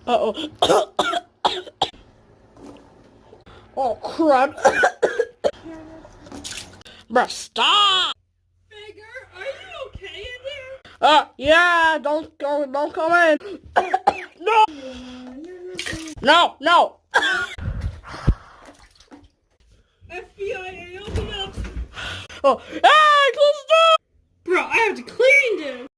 Uh-oh. Oh, crud. Bruh, stop! Edgar, are you okay in there? Yeah, don't come in. No! No! FBI, open up! Oh, hey, close the door! Bro, I have to clean this!